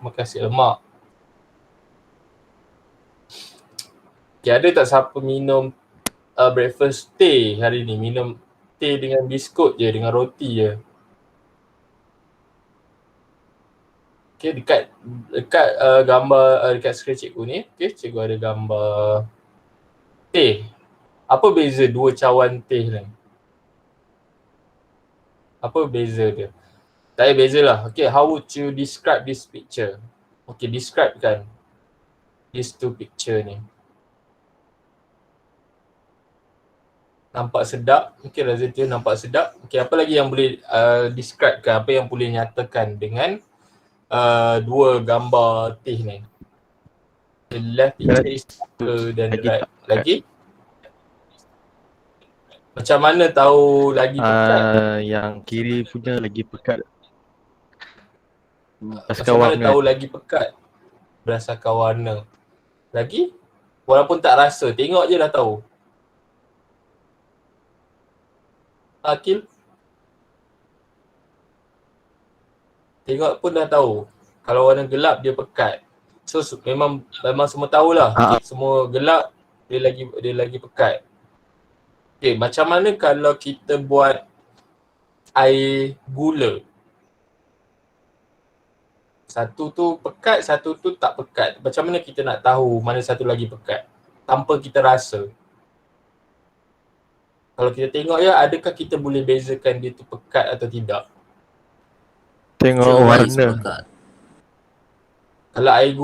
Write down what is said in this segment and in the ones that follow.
makan nasi lemak. Okay, ada tak siapa minum breakfast teh hari ni? Minum teh dengan biskut je, dengan roti je. Okay, dekat gambar dekat skrin cikgu ni, okay, cikgu ada gambar teh. Apa beza dua cawan teh ni? Apa beza dia? Tak ada beza lah. Okay, how would you describe this picture? Okay, describe kan these two picture ni. Nampak sedap. Okay, Razia nampak sedap. Okay, apa lagi yang boleh describe kan? Apa yang boleh nyatakan dengan dua gambar teh ni? The left picture is darker than the right. Lagi? Macam mana tahu lagi pekat? Yang kiri punya lagi pekat. Macam mana tahu lagi pekat? Berdasarkan warna. Lagi? Walaupun tak rasa, tengok je dah tahu. Akil? Tengok pun dah tahu. Kalau warna gelap dia pekat. So memang semua tahulah. Semua gelap dia lagi pekat. Okay, macam mana kalau kita buat air gula? Satu tu pekat, satu tu tak pekat. Macam mana kita nak tahu mana satu lagi pekat? Tanpa kita rasa. Kalau kita tengok ya, adakah kita boleh bezakan dia tu pekat atau tidak? Tengok warna. Kalau air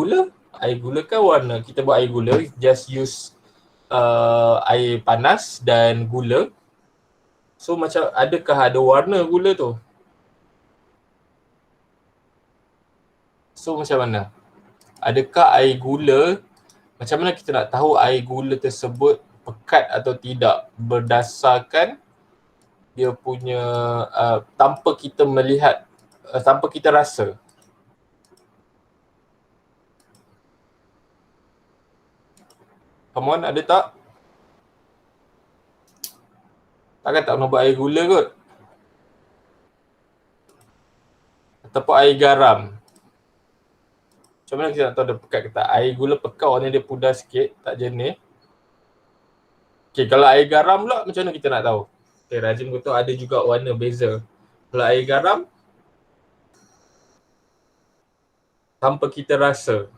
gula kan warna. Kita buat air gula, just use air panas dan gula. So macam adakah ada warna gula tu? So macam mana? Adakah air gula, macam mana kita nak tahu air gula tersebut pekat atau tidak berdasarkan dia punya tanpa kita melihat, tanpa kita rasa? Come on, ada tak? Takkan tak nak buat air gula kot? Ataupun air garam. Macam mana kita nak tahu dia pekat ke tak? Air gula pekat, warna dia pudar sikit, tak jernih. Okay, kalau air garam pula, macam mana kita nak tahu? Okay, Rajim kata ada juga warna beza. Kalau air garam, tanpa kita rasa,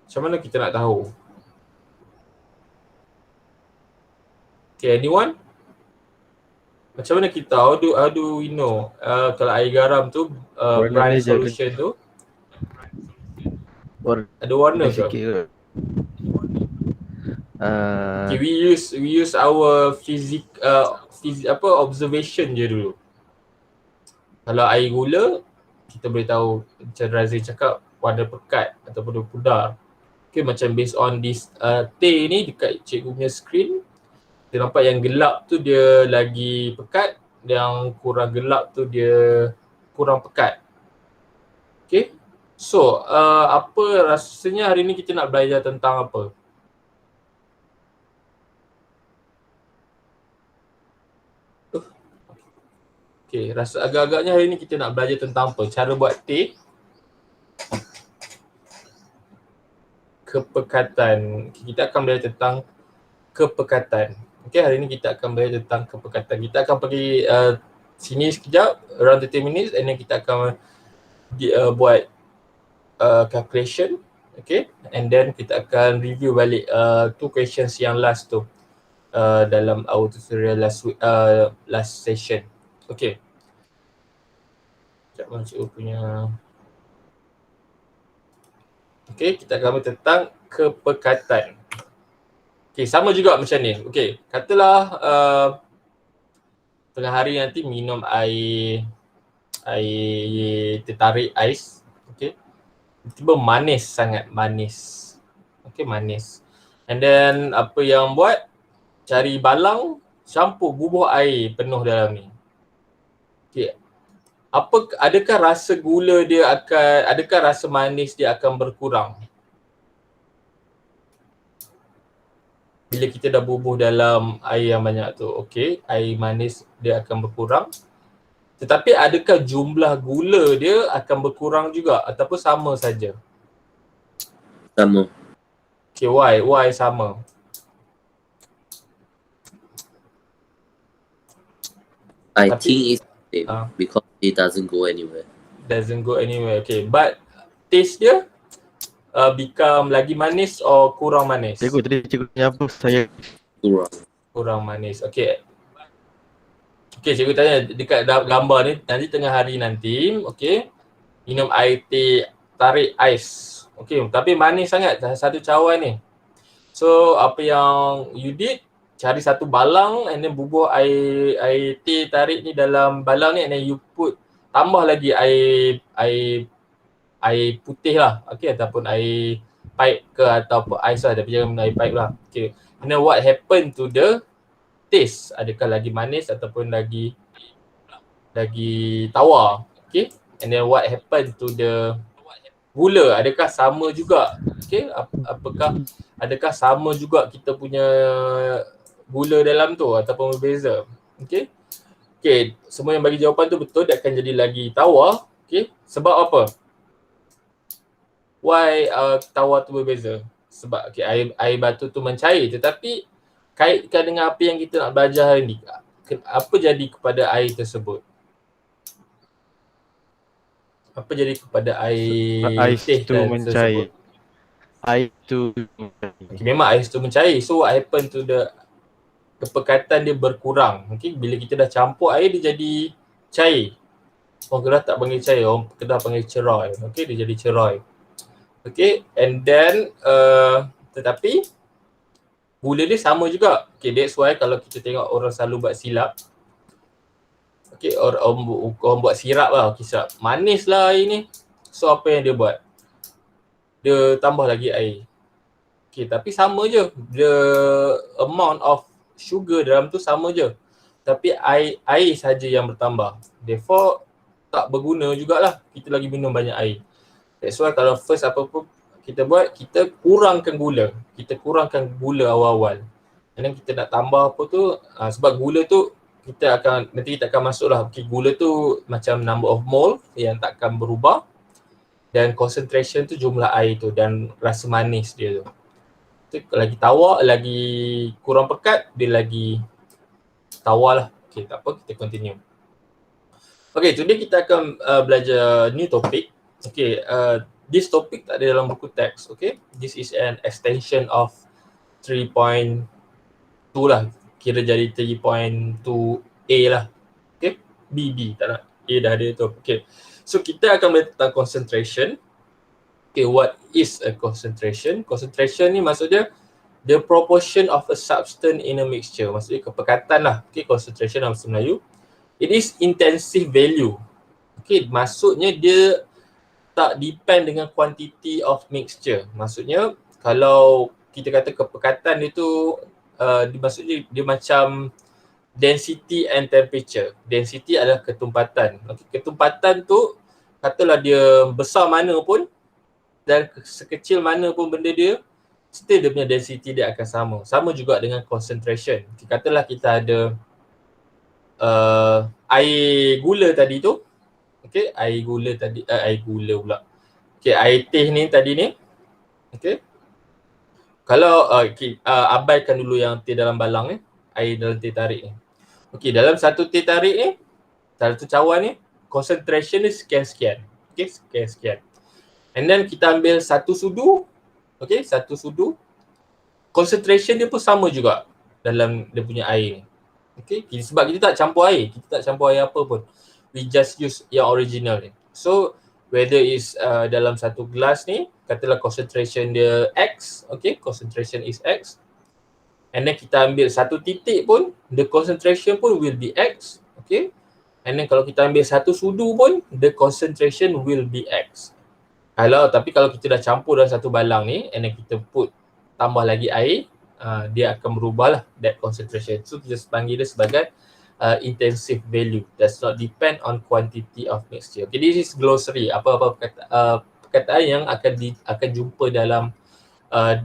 macam mana kita nak tahu? Okay, anyone? Macam mana kita, how do we know? Kalau air garam tu, brine solution tu, ada warna ke? Okay, we use our observation je dulu. Kalau air gula, kita boleh tahu macam Razif cakap warna pekat ataupun pudar. Okay, macam based on this teh ni dekat cikgu punya screen, kita nampak yang gelap tu dia lagi pekat, yang kurang gelap tu dia kurang pekat. Okay, so apa rasanya hari ni kita nak belajar tentang apa? Okay, rasa agak-agaknya hari ni kita nak belajar tentang apa? Cara buat teh, kepekatan. Kita akan belajar tentang kepekatan. Okay, hari ni kita akan belajar tentang kepekatan. Kita akan pergi sini sekejap, around 30 minutes, and then kita akan buat calculation. Okay, and then kita akan review balik two questions yang last tu dalam our tutorial last session. Okay. Sekejap mana cikgu punya. Okay, kita akan belajar tentang kepekatan. Okay, sama juga macam ni. Okay, katalah tengah hari nanti minum air tertarik ais. Okay, tiba manis, sangat manis. Okay, manis. And then apa yang buat? Cari balang, campur, bubuh air penuh dalam ni. Okay, adakah rasa gula dia adakah rasa manis dia akan berkurang? Bila kita dah bubuh dalam air yang banyak tu, okay, air manis dia akan berkurang. Tetapi adakah jumlah gula dia akan berkurang juga ataupun sama saja? Sama. Okay, why sama? I Tapi- think it's the same Ah. because it doesn't go anywhere. Doesn't go anywhere. Okay, but taste dia become lagi manis or kurang manis? Cikgu tadi cikgu tanya apa? Saya Kurang. Kurang manis. Okay. Okay, cikgu tanya dekat gambar ni, nanti tengah hari nanti, okay, minum air teh tarik ais. Okay, tapi manis sangat satu cawan ni. So, apa yang you did, cari satu balang and then bubuh air teh tarik ni dalam balang ni and then you tambah lagi air putih lah, okay, ataupun air pipe ke ataupun ais lah, tapi jangan guna air pipe lah. Okay, and then what happened to the taste? Adakah lagi manis ataupun lagi tawar? Okay, and then what happened to the gula? Adakah sama juga? Okay, adakah sama juga kita punya gula dalam tu ataupun berbeza? Okay, okay, semua yang bagi jawapan tu betul, dia akan jadi lagi tawar. Okay, sebab apa? Why tawar tu berbeza? Sebab okay, air batu tu mencair, tetapi kaitkan dengan apa yang kita nak belajar hari ni, apa jadi kepada air tersebut? Apa jadi kepada air ais teh tu mencair. Air tu Okay, memang air tu mencair. So what happen to the kepekatan dia berkurang. Okay, bila kita dah campur air dia jadi cair. Orang Kedah tak panggil cair, orang Kedah panggil cerai. Okay, dia jadi cerai. Okay, and then tetapi gula dia sama juga. Okay, that's why kalau kita tengok orang selalu buat silap. Okay, orang buat sirap lah. Okay, sirap manis lah air ni. So apa yang dia buat? Dia tambah lagi air. Okay, tapi sama je. The amount of sugar dalam tu sama je. Tapi air saja yang bertambah. Therefore, tak berguna jugalah kita lagi minum banyak air. That's why kalau first apa-apa kita buat, kita kurangkan gula. Kita kurangkan gula awal-awal. And then kita nak tambah apa tu, sebab gula tu nanti kita akan masuk lah. Okay, gula tu macam number of mole yang takkan berubah. Dan concentration tu jumlah air tu dan rasa manis dia tu. Lagi tawar, lagi kurang pekat, dia lagi tawar lah. Okay, tak apa, kita continue. Okay, today kita akan belajar new topic. Okay, this topic tak ada dalam buku teks. Okay, this is an extension of 3.2 lah. Kira jadi 3.2A lah. Okay, BB tak nak. A dah ada tu. Okay, so kita akan belajar tentang concentration. Okay, what is a concentration? Concentration ni maksudnya the proportion of a substance in a mixture. Maksudnya kepekatan lah. Okay, concentration dalam bahasa Melayu. It is intensive value. Okay, maksudnya dia tak depend dengan quantity of mixture. Maksudnya kalau kita kata kepekatan dia tu maksudnya dia macam density and temperature. Density adalah ketumpatan. Okay, ketumpatan tu katalah dia besar mana pun dan sekecil mana pun benda dia, still dia punya density dia akan sama. Sama juga dengan concentration. Katalah kita ada air gula tadi tu. Okay, air gula pula. Okay, air teh ni tadi ni. Okay. Kalau abaikan dulu yang teh dalam balang ni, air dalam teh tarik ni. Okay, dalam satu teh tarik ni, satu cawan ni, concentration ni sekian-sekian. Okay, sekian-sekian. And then kita ambil satu sudu. Okay, satu sudu. Concentration dia pun sama juga dalam dia punya air ni. Okay, sebab kita tak campur air. Kita tak campur air apa pun. We just use yang original ni. So, whether is dalam satu gelas ni, katalah concentration dia X. Okay, concentration is X. And then kita ambil satu titik pun, the concentration pun will be X. Okay. And then kalau kita ambil satu sudu pun, the concentration will be X. Tapi kalau kita dah campur dalam satu balang ni, and then kita tambah lagi air, dia akan berubah lah that concentration. So kita panggil dia sebagai intensive value. Does not depend on quantity of mixture. Okay, this is glossary. Apa-apa perkataan yang akan jumpa dalam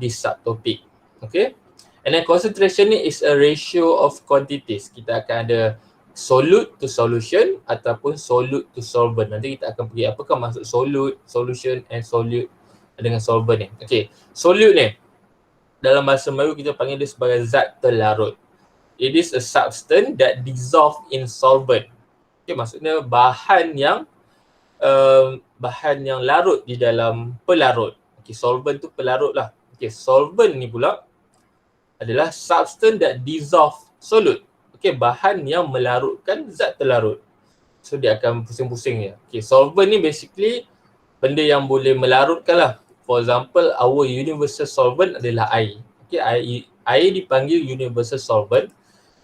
this subtopic. Okay. And then concentration ni is a ratio of quantities. Kita akan ada solute to solution ataupun solute to solvent. Nanti kita akan pergi apakah maksud solute, solution and solute dengan solvent ni. Okay, solute ni dalam bahasa Melayu kita panggil dia sebagai zat terlarut. It is a substance that dissolve in solvent. Okay, maksudnya bahan yang larut di dalam pelarut. Okay, solvent tu pelarut lah. Okay, solvent ni pula adalah substance that dissolve solute. Okay, bahan yang melarutkan zat terlarut. So dia akan pusing-pusing je. Okay, solvent ni basically benda yang boleh melarutkan lah. For example, our universal solvent adalah air. Okay, air dipanggil universal solvent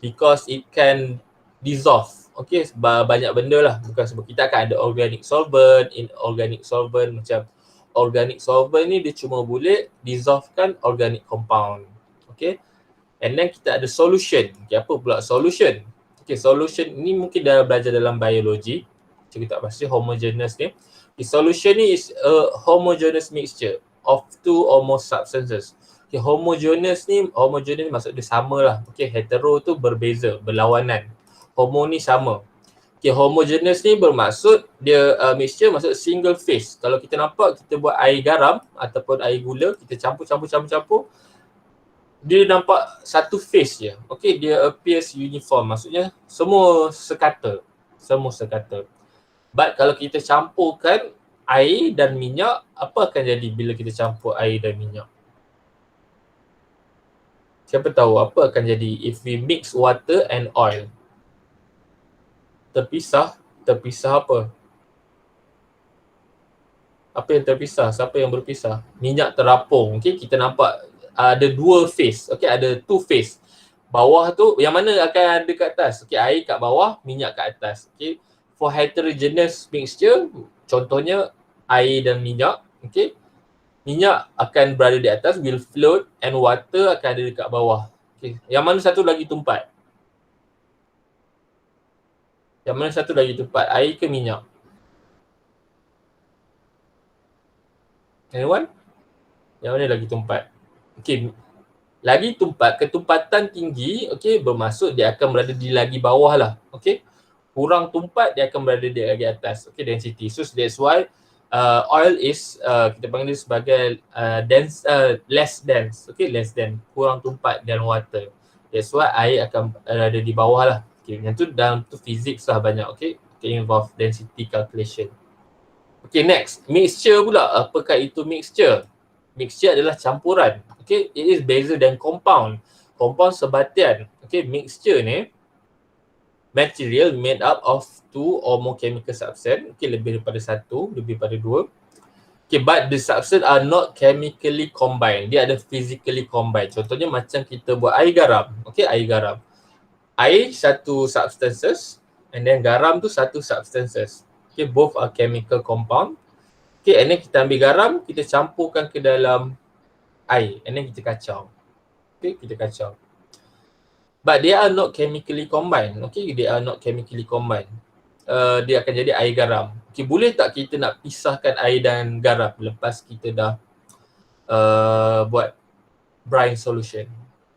because it can dissolve. Okay, banyak benda lah. Bukan sebab kita akan ada organic solvent, inorganic solvent. Macam organic solvent ni dia cuma boleh dissolvekan organic compound. Okay, and then kita ada solution. Okay, apa pula solution? Okay, solution ni mungkin dah belajar dalam biologi. Kita tak pasti homogeneous ni. Okay, solution ni is a homogeneous mixture of two or more substances. Okay, homogeneous ni maksud dia sama lah. Okay, hetero tu berbeza, berlawanan. Homo ni sama. Okay, homogeneous ni bermaksud dia mixture maksud single phase. Kalau kita nampak kita buat air garam ataupun air gula, kita campur, dia nampak satu phase je. Okay, dia appears uniform. Maksudnya semua sekata. But kalau kita campurkan air dan minyak, apa akan jadi bila kita campur air dan minyak? Siapa tahu apa akan jadi if we mix water and oil? Terpisah apa? Apa yang terpisah? Siapa yang berpisah? Minyak terapung. Okay, kita nampak ada dua phase. Okay, ada two phase. Bawah tu, yang mana akan ada kat atas? Okay, air kat bawah, minyak kat atas. Okay, for heterogeneous mixture, contohnya air dan minyak. Okay, minyak akan berada di atas, will float, and water akan ada dekat bawah. Okay, yang mana satu lagi tumpat? Yang mana satu lagi tumpat? Air ke minyak? Anyone? Yang mana lagi tumpat? Okay, lagi tumpat, ketumpatan tinggi, okay, bermaksud dia akan berada di lagi bawah lah. Okay, kurang tumpat dia akan berada di lagi atas. Okay, density. So that's why oil is kita panggil dia sebagai dense, less dense. Okay, less dense, kurang tumpat than water. That's why air akan ada di bawah lah. Okay, yang tu dalam tu physics lah banyak. Okay, involve density calculation. Okay, next, mixture pula. Apakah itu mixture? Mixture adalah campuran. Okay, it is better than compound. Compound sebatian. Okay, mixture ni material made up of two or more chemical substance. Okay, lebih daripada satu, lebih daripada dua. Okay, but the substance are not chemically combined. Dia ada physically combined. Contohnya macam kita buat air garam. Okay, air garam. Air satu substances and then garam tu satu substances. Okay, both are chemical compound. Okay, and then kita ambil garam, kita campurkan ke dalam air and then kita kacau. Okay, kita kacau. But they are not chemically combined. Okay, they are not chemically combined. Dia akan jadi air garam. Okay, boleh tak kita nak pisahkan air dan garam lepas kita dah buat brine solution?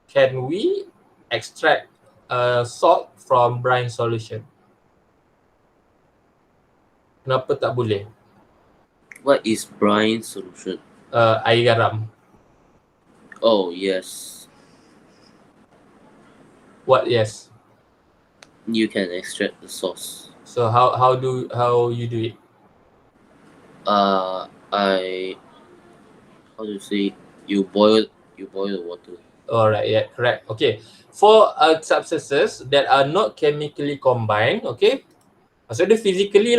Can we extract salt from brine solution? Kenapa tak boleh? What is brine solution? Air garam. Oh, yes. What? Yes. You can extract the sauce. So how you do it? How do you say? You boil the water. Alright, yeah, correct. Okay. For substances that are not chemically combined, okay, maksudnya physically,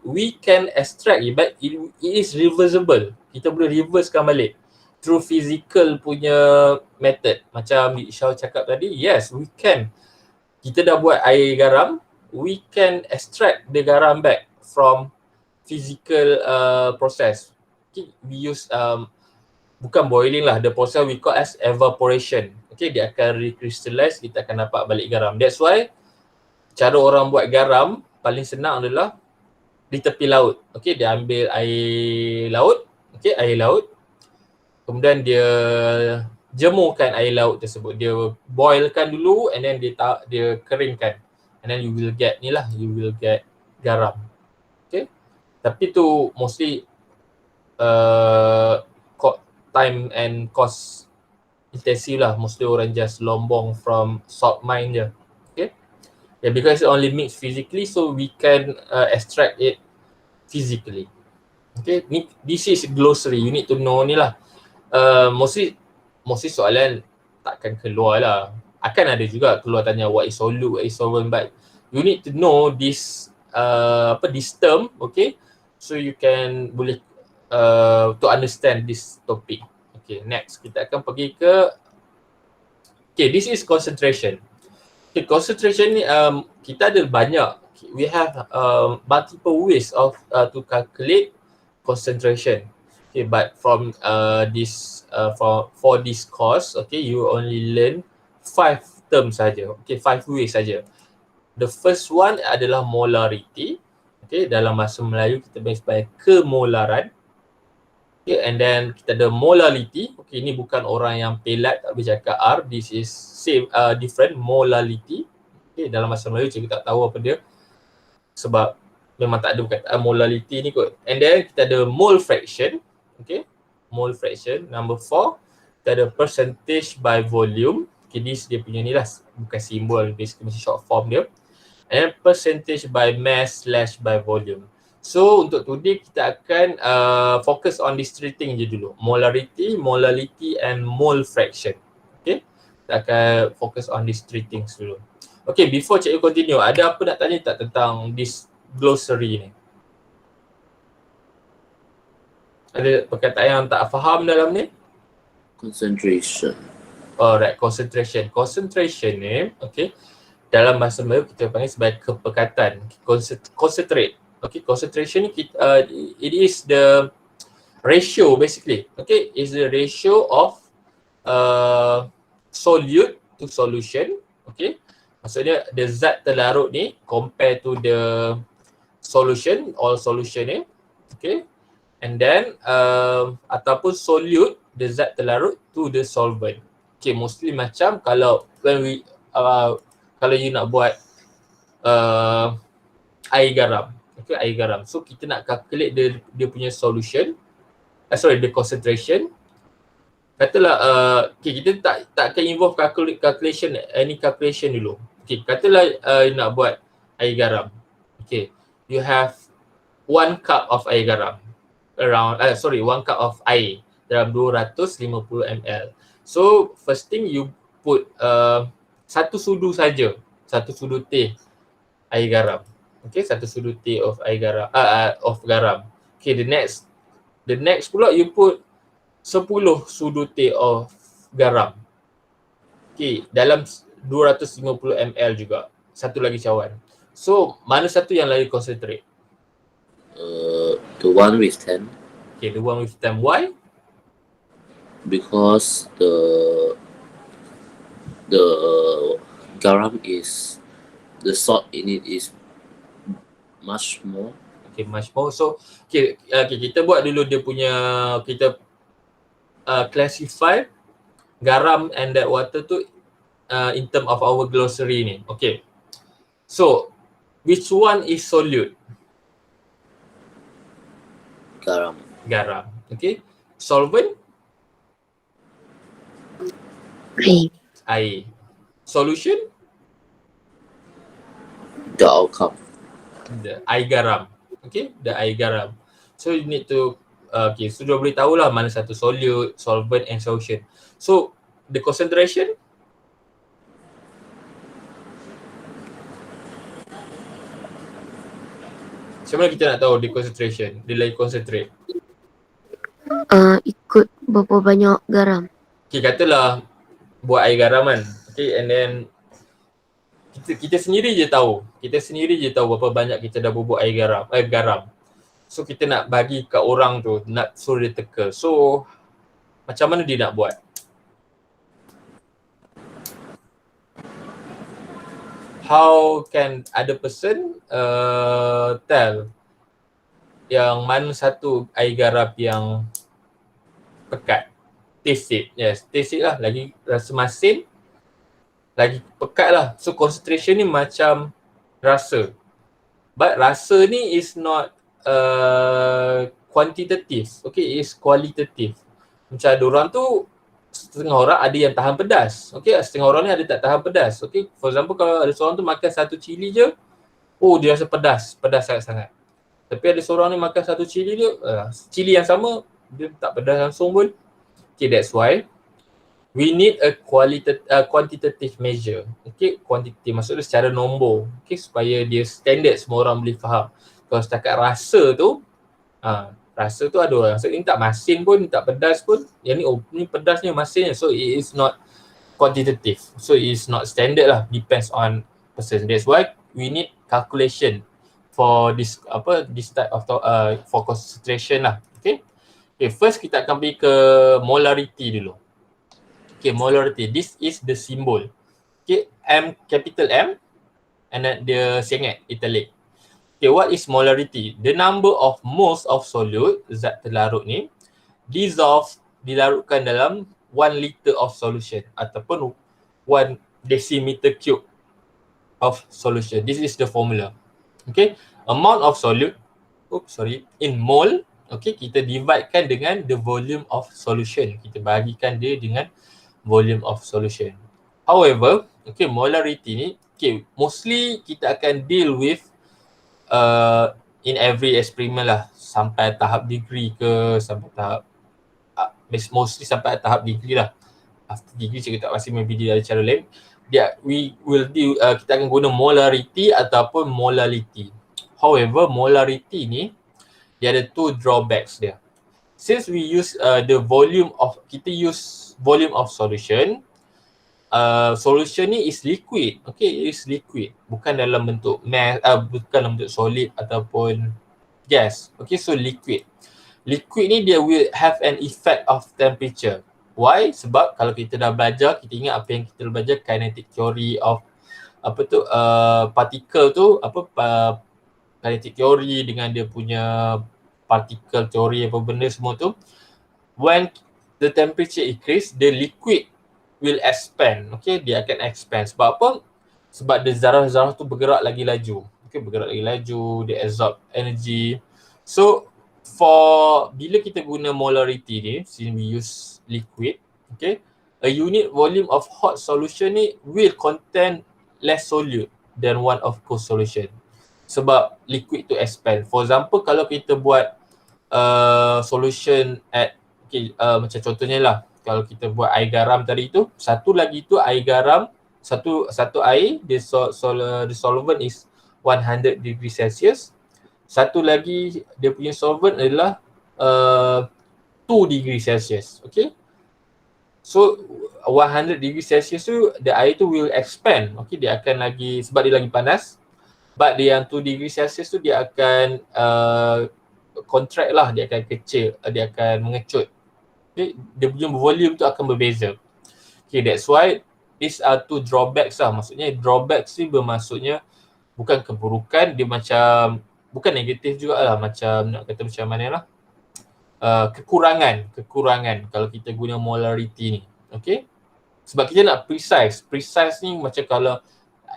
we can extract it, but it is reversible. Kita boleh reversekan balik through physical punya method. Macam Shaw cakap tadi, yes, we can. Kita dah buat air garam, we can extract the garam back from physical process. Okay, we use bukan boiling lah, the process we call as evaporation. Okay, dia akan recrystallize, kita akan dapat balik garam. That's why cara orang buat garam paling senang adalah di tepi laut. Okay, dia ambil air laut, okay, air laut. Kemudian dia jemurkan air laut tersebut. Dia boilkan dulu and then dia keringkan. and then you will get garam. Okay, tapi tu mostly time and cost intensive lah. Mostly orang just lombong from salt mine je. Okay, yeah, because it only mixed physically, so we can extract it physically. Okay, this is glossary, you need to know ni lah. Mostly soalan takkan keluar lah. Akan ada juga keluar tanya what is solute, what is solvent, but you need to know this this term, okay, so you can boleh to understand this topic. Okay, next kita akan pergi ke this is concentration. Okay, concentration ni kita ada banyak. We have multiple ways of to calculate concentration. Okay, but from this for this course, okay, you only learn 5 terms saja. Okay, 5 ways saja. The first one adalah molarity. Okay, dalam bahasa Melayu kita panggil sebagai kemolaran. Okay, and then kita ada molality. Okay, ini bukan orang yang pelat tak boleh cakap R. This is same different molality. Okay, dalam bahasa Melayu kita tak tahu apa dia sebab memang tak ada perkataan molality ni kot. And then kita ada mole fraction. Okay, mole fraction. Number 4, kita ada percentage by volume. Okay, this dia punya ni lah, bukan simbol, basically macam short form dia. And percentage by mass / by volume. So untuk today kita akan focus on these 3 things je dulu. Molarity, molality and mole fraction. Okay, kita akan focus on these 3 things dulu. Okay, before cikgu continue, ada apa nak tanya tak tentang this glossary ni? Ada perkataan yang tak faham dalam ni? Concentration. Alright, concentration. Concentration ni, okay, dalam bahasa Melayu kita panggil sebagai kepekatan. Concentrate. Okay, concentration ni it is the ratio basically. Okay, is the ratio of solute to solution. Okay, maksudnya the zat terlarut ni compare to the solution or solution ni. Okay, and then ataupun solute the zat terlarut to the solvent. Okay, mostly macam kalau when we kalau you nak buat air garam. Okay, air garam. So kita nak calculate dia punya solution. The concentration. Katalah okay, kita tak akan involve calculation, any calculation dulu. Okay, katalah you nak buat air garam. Okay, you have 1 cup of air garam. Around 1 cup of air dalam 250 ml. So first thing you put 1 sudu saja, 1 sudu teh air garam. Okay, 1 sudu teh of air garam, of garam. Okay, the next pula you put 10 sudu teh of garam. Okay, dalam 250 ml juga. Satu lagi cawan. So, mana satu yang lagi concentrate? The one with 10. Okay, the one with 10. Why? Because the garam is, the salt in it is much more. Okay, much more. So, okay, kita buat dulu dia punya, kita classify garam and that water tu in term of our glossary ni. Okay. So, which one is solute? Garam. Garam. Okay. Solvent? Air. Solution? The outcome. The air garam. Okay, the air garam. So you need to okay, sudah boleh tahulah mana satu solute, solvent and solution. So the concentration, macam mana kita nak tahu the concentration? Dia lagi concentrate. Ikut berapa banyak garam. Okay, katalah buat air garam kan. Okay, and then kita sendiri je tahu. Kita sendiri je tahu berapa banyak kita dah bubuk air garam. So kita nak bagi kat orang tu, nak suruh dia teka. So macam mana dia nak buat? How can other person tell yang mana satu air garam yang pekat? Taste it. Yes, taste it lah. Lagi rasa masin, lagi pekat lah. So concentration ni macam rasa. But rasa ni is not quantitative, okay, is qualitative. Macam ada orang tu, setengah orang ada yang tahan pedas, okay, setengah orang ni ada tak tahan pedas, okay. For example, kalau ada seorang tu makan satu cili je, oh dia rasa pedas sangat-sangat. Tapi ada seorang ni makan satu cili je, cili yang sama, dia tak pedas langsung pun. Okay, that's why we need a quantitative measure. Okay, quantitative maksudnya secara nombor, okay, supaya dia standard semua orang boleh faham. Kalau setakat rasa tu, rasa tu ada orang rasa ni tak masin pun, tak pedas pun, yang ni pedas ni masin, so it is not quantitative, so it is not standard lah, depends on person. That's why we need calculation for this type of for concentration lah. Okay, first kita akan pergi ke molarity dulu. Okay, molarity, this is the symbol. Okay, M, capital M, and then the sengit italic. Okay, what is molarity? The number of moles of solute, zat terlarut ni, dilarutkan dalam 1 liter of solution ataupun 1 decimeter cube of solution. This is the formula. Okay, amount of solute, in mole, okay, kita dividekan dengan the volume of solution. Kita bahagikan dia dengan volume of solution. However, okay, molarity ni, okay, mostly kita akan deal with in every experiment lah, sampai tahap degree ke, sampai tahap mostly sampai tahap degree lah. After degree saya tak pasti, maybe dia ada cara lain. We will do, kita akan guna molarity ataupun molality. However, molarity ni dia ada 2 drawbacks dia. Since we use kita use volume of solution, solution ni is liquid, okay, is liquid, bukan dalam bentuk bukan dalam bentuk solid ataupun gas, okay, so liquid ni dia will have an effect of temperature. Why? Sebab kalau kita dah belajar, kita ingat apa yang kita dah belajar, kinetic theory of particle tu, kinetic theory dengan dia punya particle theory, apa benda semua tu, when the temperature increase, the liquid will expand, okay, dia akan expand. Sebab apa? Sebab the zarah-zarah tu bergerak lagi laju, okay, bergerak lagi laju, dia absorb energy. So bila kita guna molarity ni, since we use liquid, okay, a unit volume of hot solution ni will contain less solute than one of cold solution. Sebab liquid tu expand. For example, kalau kita buat solution at, okay, macam contohnya lah, kalau kita buat air garam tadi tu, satu lagi tu air garam, satu air, the solvent is 100 degree Celsius. Satu lagi dia punya solvent adalah 2 degree Celsius, okay. So 100 degree Celsius tu, the air tu will expand, okay, dia akan lagi, sebab dia lagi panas. But dia yang 2 degree Celsius tu dia akan contract lah, dia akan kecil, dia akan mengecut. Okay, dia punya volume tu akan berbeza. Okay, that's why these are 2 drawbacks lah. Maksudnya drawbacks ni bermaksudnya bukan keburukan, dia macam, bukan negatif juga lah, macam nak kata macam mana lah, kekurangan kalau kita guna molarity ni. Okay, sebab kita nak precise ni macam kalau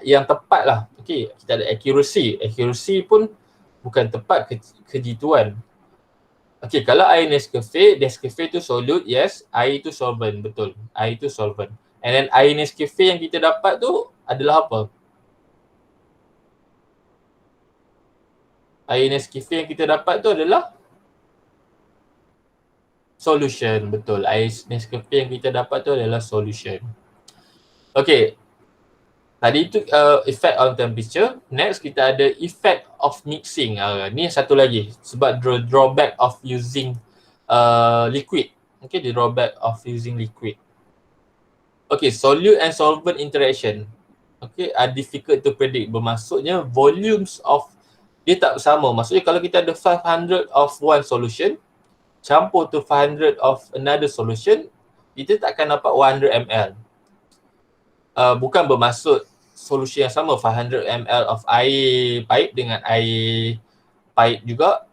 yang tepat lah. Okay, kita ada accuracy pun bukan tepat, kejituan. Okay, kalau air Nescafe tu solute, yes, air tu solvent, betul, air tu solvent. And then air Nescafe yang kita dapat tu adalah apa? Air Nescafe yang kita dapat tu adalah solution, betul, air Nescafe yang kita dapat tu adalah solution. Okay, tadi tu effect on temperature. Next kita ada effect of mixing. Ni satu lagi, sebab drawback of using liquid. Okay, the drawback of using liquid. Okay, solute and solvent interaction, okay, are difficult to predict. Bermaksudnya volumes of dia tak sama. Maksudnya kalau kita ada 500 of one solution campur to 500 of another solution, kita tak akan dapat 100 ml. Bukan bermaksud solusi yang sama, 500 ml of air pipe dengan air pipe juga,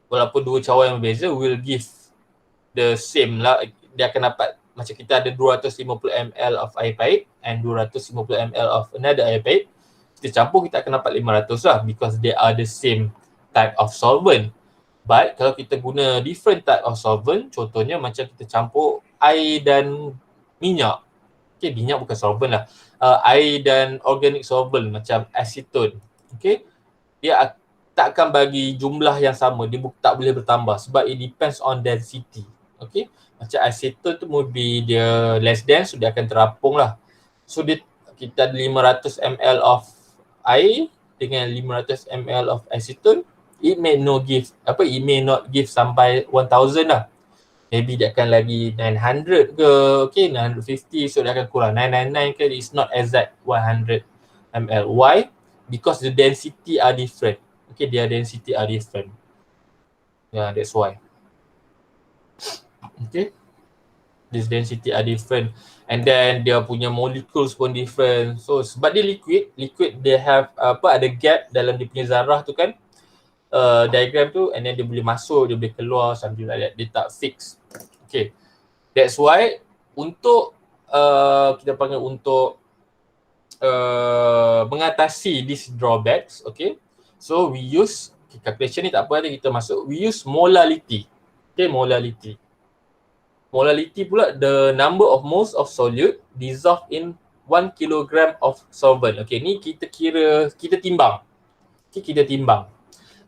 walaupun dua cawan yang berbeza will give the same lah. Dia akan dapat, macam kita ada 250 ml of air pipe and 250 ml of another air pipe, kita kita campur kita akan dapat 500 lah because they are the same type of solvent. But kalau kita guna different type of solvent, contohnya macam kita campur air dan minyak. Okay, minyak bukan solvent lah. Air dan organic solvent macam acetone. Okay, dia tak akan bagi jumlah yang sama, dia tak boleh bertambah sebab it depends on density. Okay, macam acetone tu maybe dia less dense, so dia akan terapung lah. So kita ada 500 ml of air dengan 500 ml of acetone, it may not give sampai 1000 lah. Maybe dia akan lagi 900 ke, okay, 950, so dia akan kurang. 999 ke, it's not exact 100 ml. Why? Because the density are different. Okay, their density are different. Yeah, that's why. Okay, this density are different. And then dia punya molecules pun different. So sebab dia liquid dia have ada gap dalam dia punya zarah tu kan. Diagram tu, and then dia boleh masuk, dia boleh keluar, something like that. Dia tak fix. Okay, that's why untuk kita panggil untuk mengatasi these drawbacks, okay, so we use calculation ni tak apa ada kita masuk, we use molality. Okay, molality pula the number of moles of solute dissolved in 1 kilogram of solvent. Okay, ni kita timbang. Okay, kita timbang.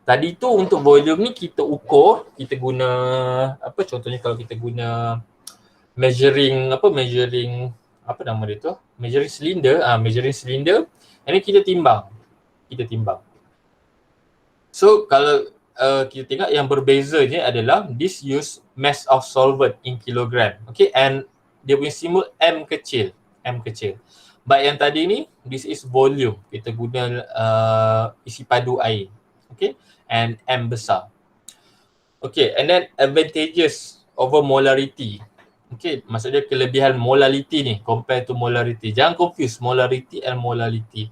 Tadi tu untuk volume ni kita ukur, kita guna contohnya kalau kita guna measuring cylinder, and then kita timbang. So kalau kita tengok yang berbezanya adalah this use mass of solvent in kilogram. Okay, and dia punya simbol M kecil. But yang tadi ni, this is volume. Kita guna isi padu air. Okay, and M besar. Okay, and then advantages over molarity. Okay, maksudnya kelebihan molality ni compare to molarity. Jangan confuse molarity and molality.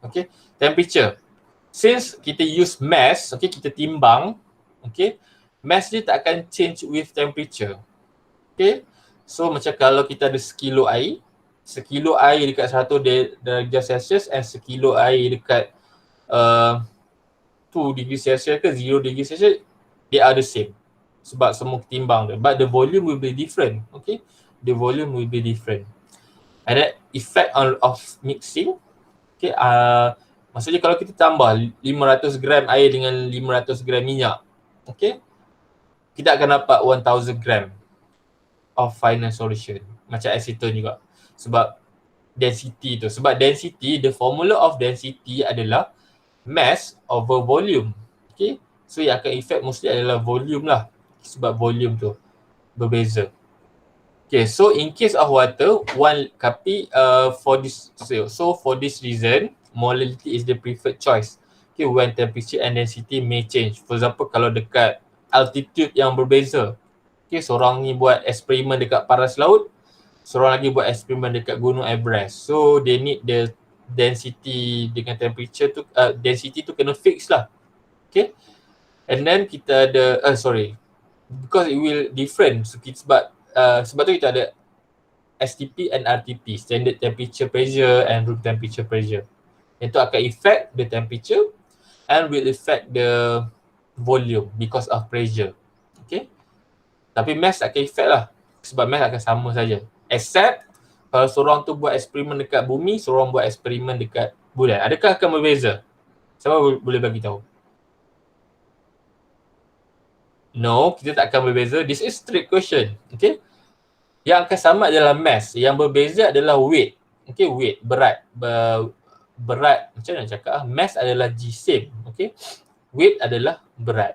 Okay, temperature. Since kita use mass, okay, kita timbang, okay, mass dia tak akan change with temperature. Okay, so macam kalau kita ada sekilo air dekat 100 darjah Celsius and sekilo air dekat 2 degree Celsius ke 0 degree Celsius, they are the same. Sebab semua timbang dia. But the volume will be different. Okay, the volume will be different. And then effect of mixing. Okay, maksudnya kalau kita tambah 500 gram air dengan 500 gram minyak, okay, kita akan dapat 1000 gram of final solution. Macam acetone juga. Sebab density tu. Sebab density, the formula of density adalah mass over volume. Okay, so yang akan effect mostly adalah volume lah. Sebab volume tu berbeza. Okay, so in case of water, for this reason, molality is the preferred choice. Okay, when temperature and density may change. For example, kalau dekat altitude yang berbeza. Okay, seorang ni buat eksperimen dekat paras laut, seorang lagi buat eksperimen dekat Gunung Everest. So they need the density dengan temperature tu, density tu kena fix lah. Okay, and then kita ada, because it will different. So, sebab tu kita ada STP and RTP, standard temperature pressure and room temperature pressure. Itu akan affect the temperature and will affect the volume because of pressure. Okay, tapi mass akan affect lah, sebab mass akan sama saja. Except kalau seorang tu buat eksperimen dekat bumi, seorang buat eksperimen dekat bulan, adakah akan berbeza? Siapa boleh bagi tahu? No, kita tak akan berbeza. This is trick question. Okay, yang akan sama adalah mass. Yang berbeza adalah weight. Okay, weight, berat. Berat, macam mana cakap? Mass adalah G same. Okay, weight adalah berat.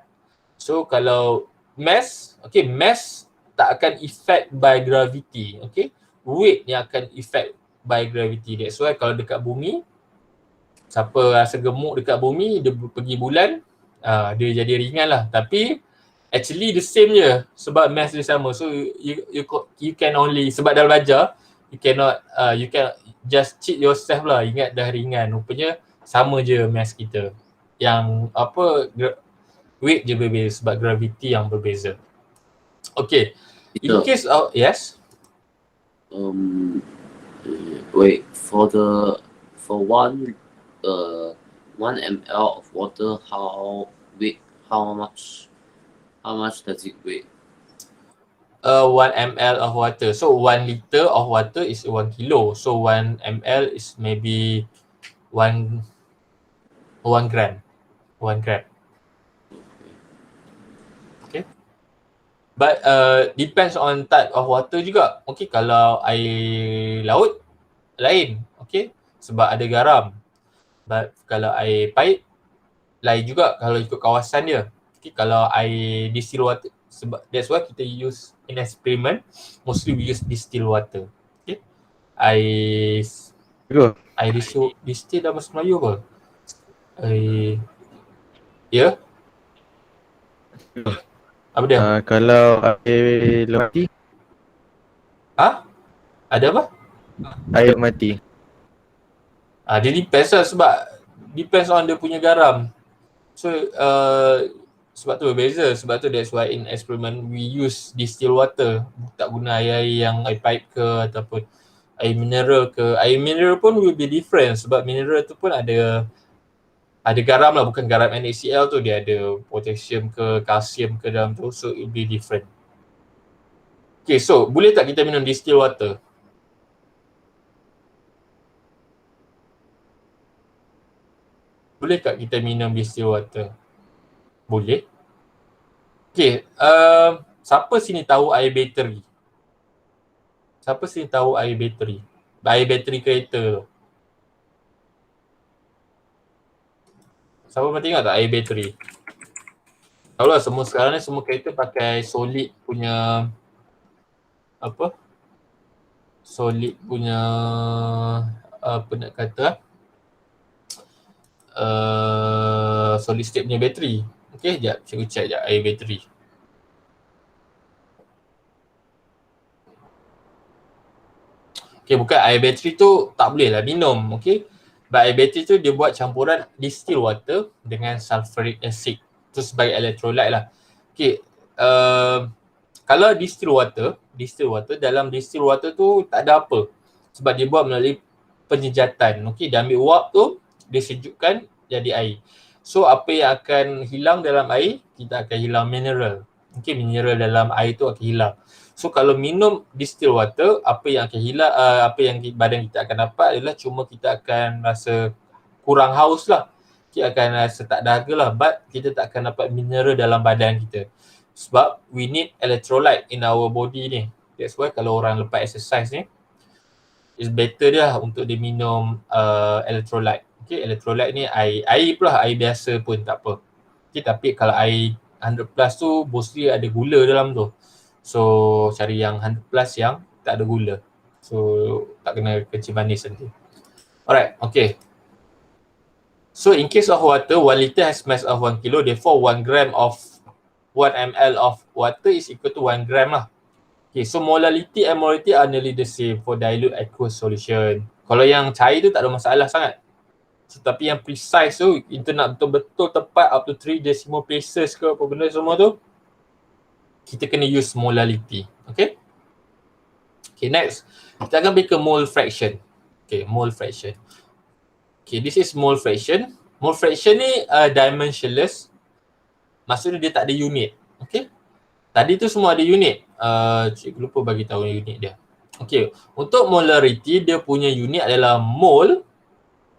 So kalau mass, okay, mass tak akan effect by gravity. Okay, weight yang akan effect by gravity. That's why kalau dekat bumi, siapa rasa gemuk dekat bumi, dia pergi bulan, dia jadi ringan lah. Tapi actually the same je sebab mass dia sama. So you can only, sebab dah belajar, you cannot you can just cheat yourself lah. Ingat dah ringan, rupanya sama je mass kita. Yang weight je berbeza sebab gravity yang berbeza. Okay, in case of, yes, wait, for 1 1 ml of water, how much does it weigh? 1 ml of water. So 1 liter of water is 1 kilo. So 1 ml is maybe 1 gram. 1 gram. Okay. But depends on type of water juga. Okay, kalau air laut lain. Okay, sebab ada garam. But kalau air paip lain juga kalau ikut kawasan dia. Okay, kalau air distilled water, sebab that's why kita use in experiment, mostly we use distilled water. Okay, air distill dalam bahasa Melayu apa? Air, ya? Apa dia? Kalau air mati, Ada apa? air mati. Dia depends lah sebab depends on dia punya garam. So sebab tu berbeza. Sebab tu that's why in experiment we use distilled water. Tak guna air yang air pipe ke ataupun air mineral ke. Air mineral pun will be different sebab mineral tu pun ada garam lah, bukan garam NaCl tu. Dia ada potassium ke, kalsium ke dalam tu. So it will be different. Okay, so boleh tak kita minum distilled water? Boleh tak kita minum distilled water? Boleh. Okay, siapa sini tahu air bateri? Siapa sini tahu air bateri? Air bateri kereta tu. Siapa pernah tengok tak air bateri? Tahu lah semua sekarang ni semua kereta pakai solid punya apa? Solid punya apa nak kata? Solid state punya bateri. Okay, sekejap. Cikgu check sekejap air bateri. Okay, bukan air bateri tu tak boleh lah minum. Okay. But air bateri tu dia buat campuran distilled water dengan sulfuric acid. Tu sebagai electrolyte lah. Okay. Kalau distilled water, dalam distilled water tu tak ada apa. Sebab dia buat melalui penyejatan. Okay, dia ambil uap tu, dia sejukkan jadi air. So apa yang akan hilang dalam air, kita akan hilang mineral. Okay, mineral dalam air tu akan hilang. So kalau minum distilled water, apa yang akan hilang, apa yang badan kita akan dapat adalah cuma kita akan rasa kurang haus lah. Kita akan rasa tak dahaga lah, but kita tak akan dapat mineral dalam badan kita. Sebab we need electrolyte in our body ni. That's why kalau orang lepas exercise ni, it's better dia untuk dia minum electrolyte. Okay, electrolyte ni air pula, air biasa pun tak apa. Okay, tapi kalau air 100 plus tu mostly ada gula dalam tu. So cari yang 100 plus yang tak ada gula. So tak kena kencing manis nanti. Alright, okay. So in case of water, 1 liter has mass of 1 kilo, therefore 1 gram of 1 ml of water is equal to 1 gram lah. Okay, so molality and molarity are nearly the same for dilute aqueous solution. Kalau yang cair tu tak ada masalah sangat. So, tapi yang precise tu, kita nak betul-betul tepat up to 3 decimal places ke apa benda semua tu, kita kena use molality. Okay? Okay, next. Kita akan pergi ke mole fraction. Okay, mole fraction. Okay, this is mole fraction. Mole fraction ni dimensionless. Maksudnya dia tak ada unit. Okay? Tadi tu semua ada unit. Cikgu lupa bagi tahu unit dia. Okay, untuk molarity dia punya unit adalah mole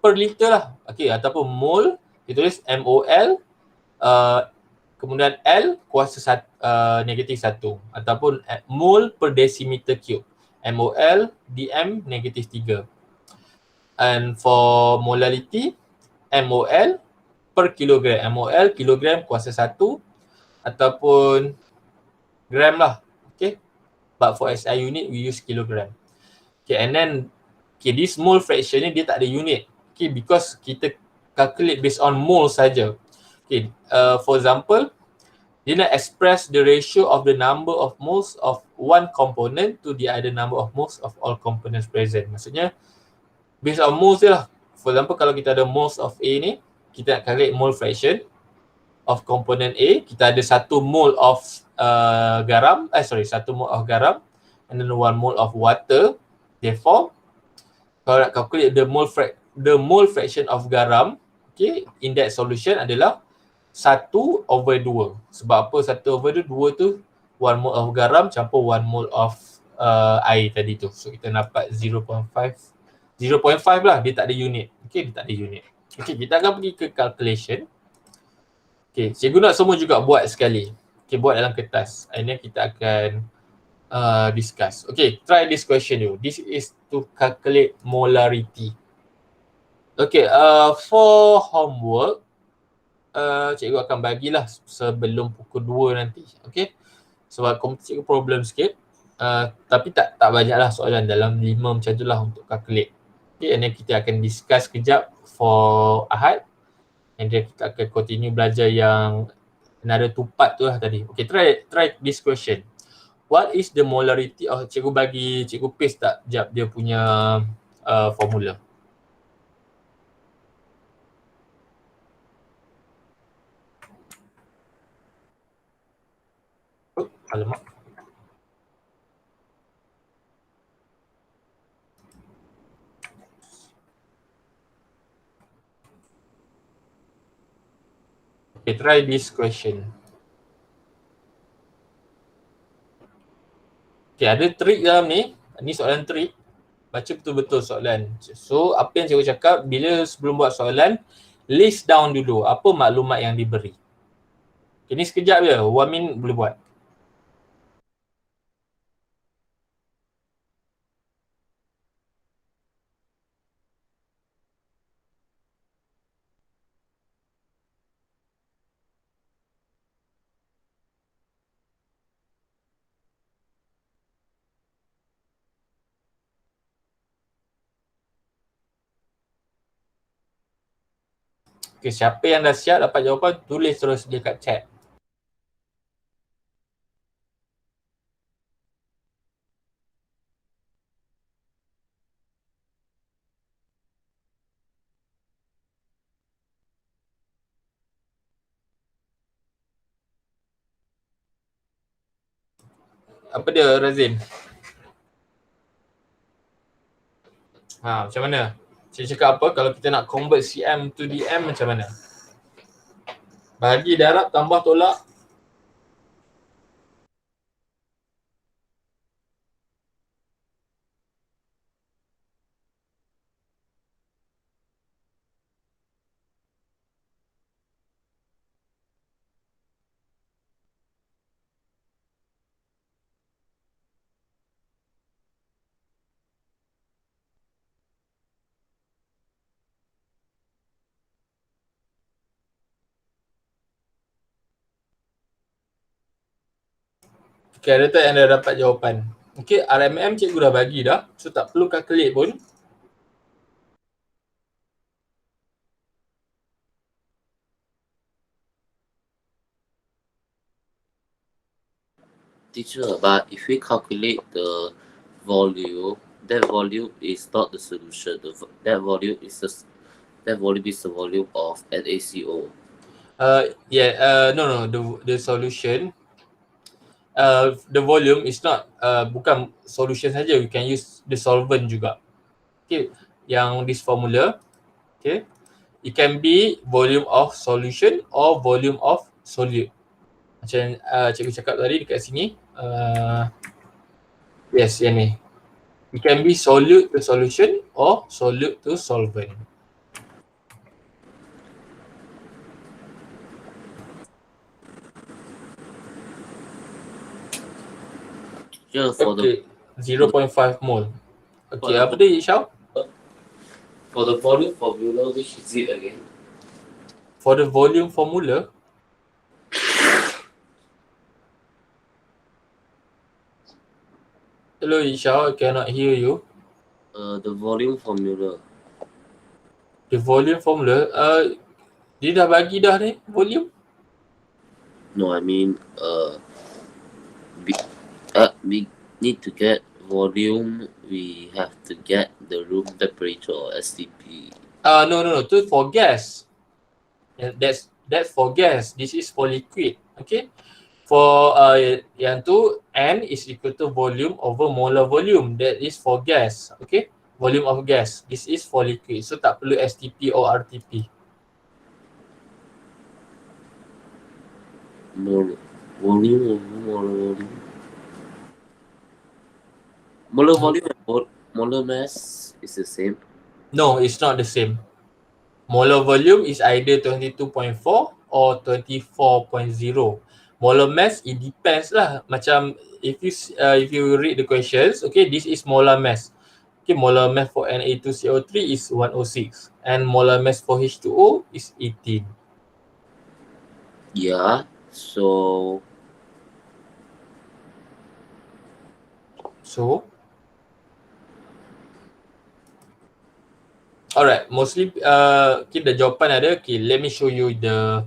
per liter lah. Okay, ataupun mole, kita tulis MOL, kemudian L kuasa negatif 1. Ataupun mole per decimeter cube. MOL, DM negatif 3. And for molality, MOL per kilogram. MOL kilogram kuasa 1 ataupun gram lah. Okay. But for SI unit, we use kilogram. Okay, and then this mole fraction ni dia tak ada unit. Okay, because kita calculate based on mole saja. Okay, for example, dia nak express the ratio of the number of moles of one component to the other number of moles of all components present. Maksudnya, based on moles je lah. For example, kalau kita ada moles of A ni, kita nak calculate mole fraction of component A. Kita ada 1 mole of garam, 1 mole of garam and then 1 mole of water. Therefore, kalau nak calculate the mole the mole fraction of garam, okay, in that solution adalah 1/2. Sebab apa 1/2? 2 tu 1 mole of garam campur 1 mole of air tadi tu. So kita dapat 0.5 lah, dia tak ada unit. Okay, dia tak ada unit. Okay, kita akan pergi ke calculation. Okay, cikgu nak semua juga buat sekali. Okay, buat dalam kertas. And then kita akan discuss. Okay, try this question dulu. This is to calculate molarity. Okay, for homework, cikgu akan bagilah sebelum pukul 2 nanti. Okay, sebab cikgu problem sikit. Tapi tak banyaklah soalan, dalam 5 macam tu lah untuk calculate. Okay, and then kita akan discuss kejap for Ahad. And then kita akan continue belajar yang another 2 part tu lah tadi. Okay, try this question. What is the molarity of, cikgu paste tak jap dia punya formula. Oh, alamak. Okay, try this question. Okay, ada trik dalam ni. Ni soalan trik. Baca betul-betul soalan. So, apa yang cikgu cakap, sebelum buat soalan, list down dulu apa maklumat yang diberi. Okay, ni sekejap je. 1 minute boleh buat. Okay, siapa yang dah siap dapat jawapan, tulis terus dekat chat. Apa dia, Razin? Macam mana? Saya cakap apa kalau kita nak convert CM to DM macam mana? Bagi, darab, tambah, tolak. Okay, ada tak yang dah dapat jawapan? Okay, RMM cikgu dah bagi dah. So tak perlu calculate pun. Teacher, but if we calculate the volume, that volume is not the solution. That volume is the volume of NaCO. No, the solution. The volume is not bukan solution saja. We can use the solvent juga. Okay, yang this formula, okay, it can be volume of solution or volume of solute. Macam cikgu cakap tadi dekat sini, yes, yang ni. It can be solute to solution or solute to solvent. Yeah, for Okay, 0.5 mole. Okay, apa dia, Ishau? for the volume formula, which is it again? For the volume formula, hello Ishau, I cannot hear you. The volume formula. The volume formula, dia dah bagi dah ni, volume. No, I mean, we need to get volume. We have to get the room temperature or STP. No, tu for gas. That's for gas. This is for liquid. Okay. For yang tu, N is equal to volume over molar volume. That is for gas. Okay. volume of gas. This is for liquid. So tak perlu STP or RTP. Molar volume and molar mass is the same. No, it's not the same. Molar volume is either 22.4 or 24.0. Molar mass, it depends lah. Macam if you read the questions, okay, this is molar mass. Okay, molar mass for Na2CO3 is 106 and molar mass for H2O is 18. Yeah, so alright, mostly okay, the jawapan ada. Okay, let me show you the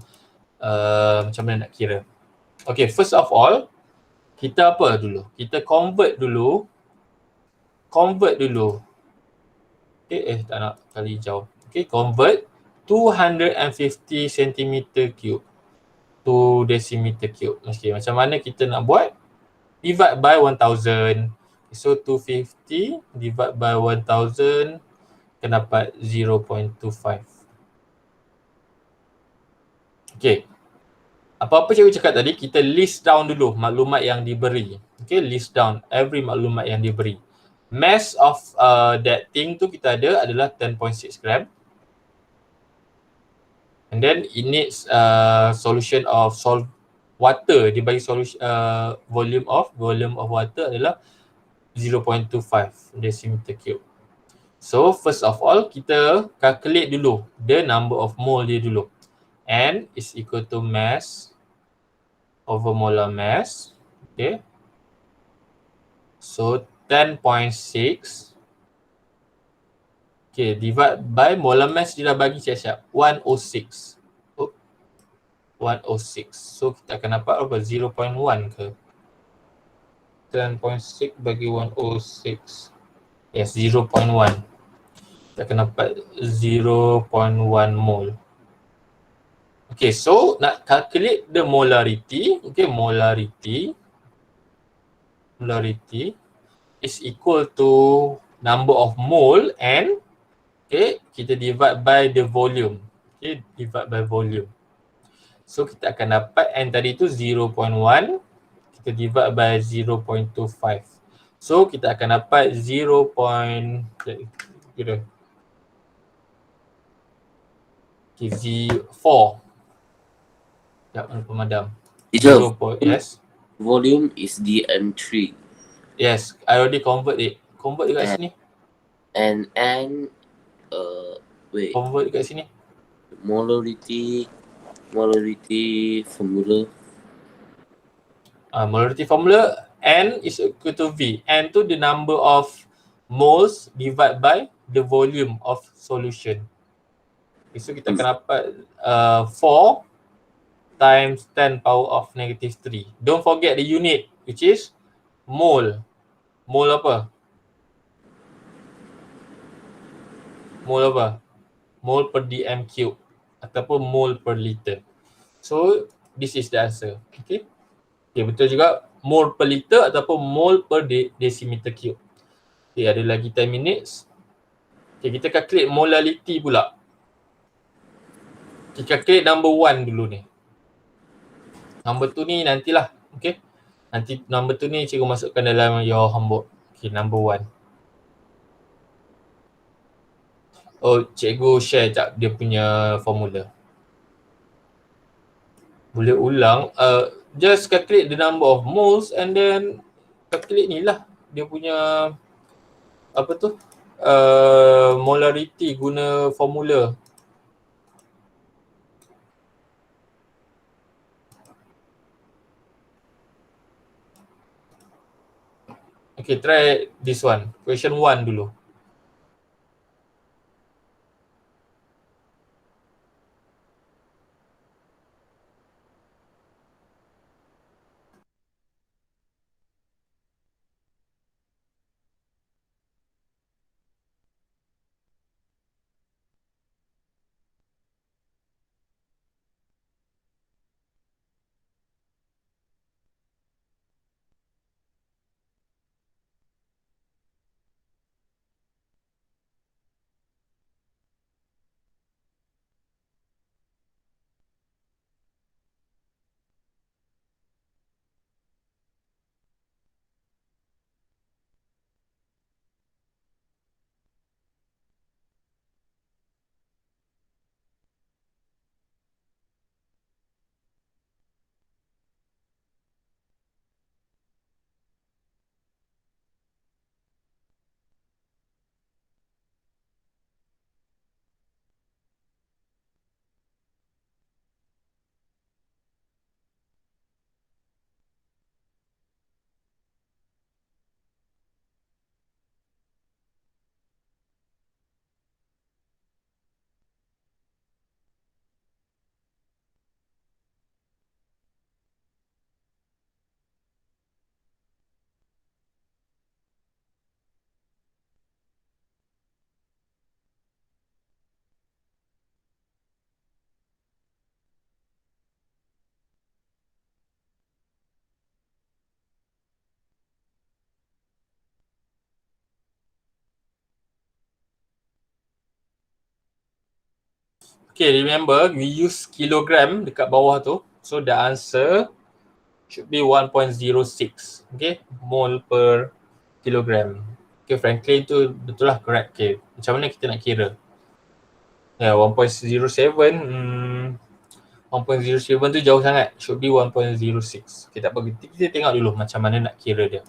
macam mana nak kira. Okay, first of all, kita apa dulu? Kita convert dulu. Okay, tak nak kali hijau. Okay, convert 250 cm cube to decimeter cube. Okay, macam mana kita nak buat? Divide by 1000. So 250 divide by 1000 akan dapat 0.25. Okay. Apa-apa cikgu cakap tadi, kita list down dulu maklumat yang diberi. Okay, list down every maklumat yang diberi. Mass of that thing tu kita ada adalah 10.6 gram. And then it needs solution of water. Dia bagi solution volume of water adalah 0.25 decimeter cube. So first of all, kita calculate dulu the number of mole dia dulu. N is equal to mass over molar mass. Okay. So 10.6. Okay, divide by molar mass dia dah bagi siap-siap. 106. 106. So kita akan dapat apa? 0.1 ke? 10.6 bagi 106. Yes, 0.1. Kita akan dapat 0.1 mole. Okay, so nak calculate the molarity. Okay, molarity is equal to number of mole and okay, kita divide by the volume. Okay, divide by volume. So kita akan dapat N tadi tu 0.1. Kita divide by 0.25. So kita akan dapat 0. Kira. Okay, 4. Sekejap, mana pemadam. Yes. Volume is dm3. Yes, I already convert it. Convert dekat sini. And wait. Convert dekat sini. Molarity formula. Molarity formula, N is equal to V. N tu the number of moles divided by the volume of solution. Okay, so kita akan dapat 4 times 10 power of negative 3. Don't forget the unit, which is mole. Mole apa? Mole per dm cube ataupun mole per liter. So this is the answer. Okay. Okay, betul juga. Mole per liter ataupun mole per decimeter cube. Okay, ada lagi 10 minutes. Okay, kita calculate molality pula. Kita calculate number 1 dulu ni. Number 2 ni nantilah. Okay. Nanti number 2 ni cikgu masukkan dalam your homework. Okay, number 1. Oh, cikgu share sekejap dia punya formula. Boleh ulang. Just calculate the number of moles and then calculate ni lah. Dia punya apa tu? Molarity guna formula. Okay, try this one. Question 1 dulu. Okay, remember we use kilogram dekat bawah tu. So the answer should be 1.06. Okay, mole per kilogram. Okay, Franklin tu betul lah correct. Okay, macam mana kita nak kira? Ya, 1.07. 1.07 tu jauh sangat. Should be 1.06. Okay, tak apa. Kita tengok dulu macam mana nak kira dia.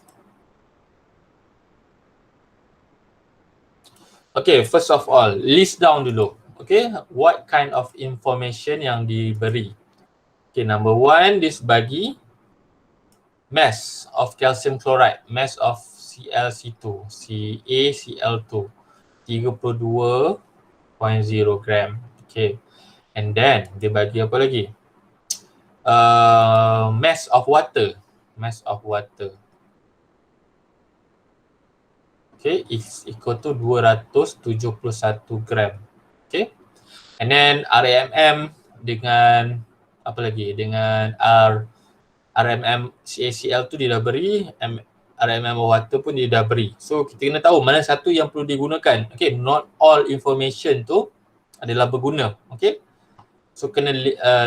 Okay, first of all, list down dulu. Okay, what kind of information yang diberi? Okay, number one, this bagi mass of calcium chloride, mass of ClC2, CaCl2, 32.0 gram. Okay, and then dia bagi apa lagi? Mass of water, okay, is equal to 271 gram. Okay, and then RMM dengan apa lagi? Dengan RMM CaCl tu dia dah beri, RMM water pun dia dah beri. So kita kena tahu mana satu yang perlu digunakan. Okay, not all information tu adalah berguna. Okay, so kena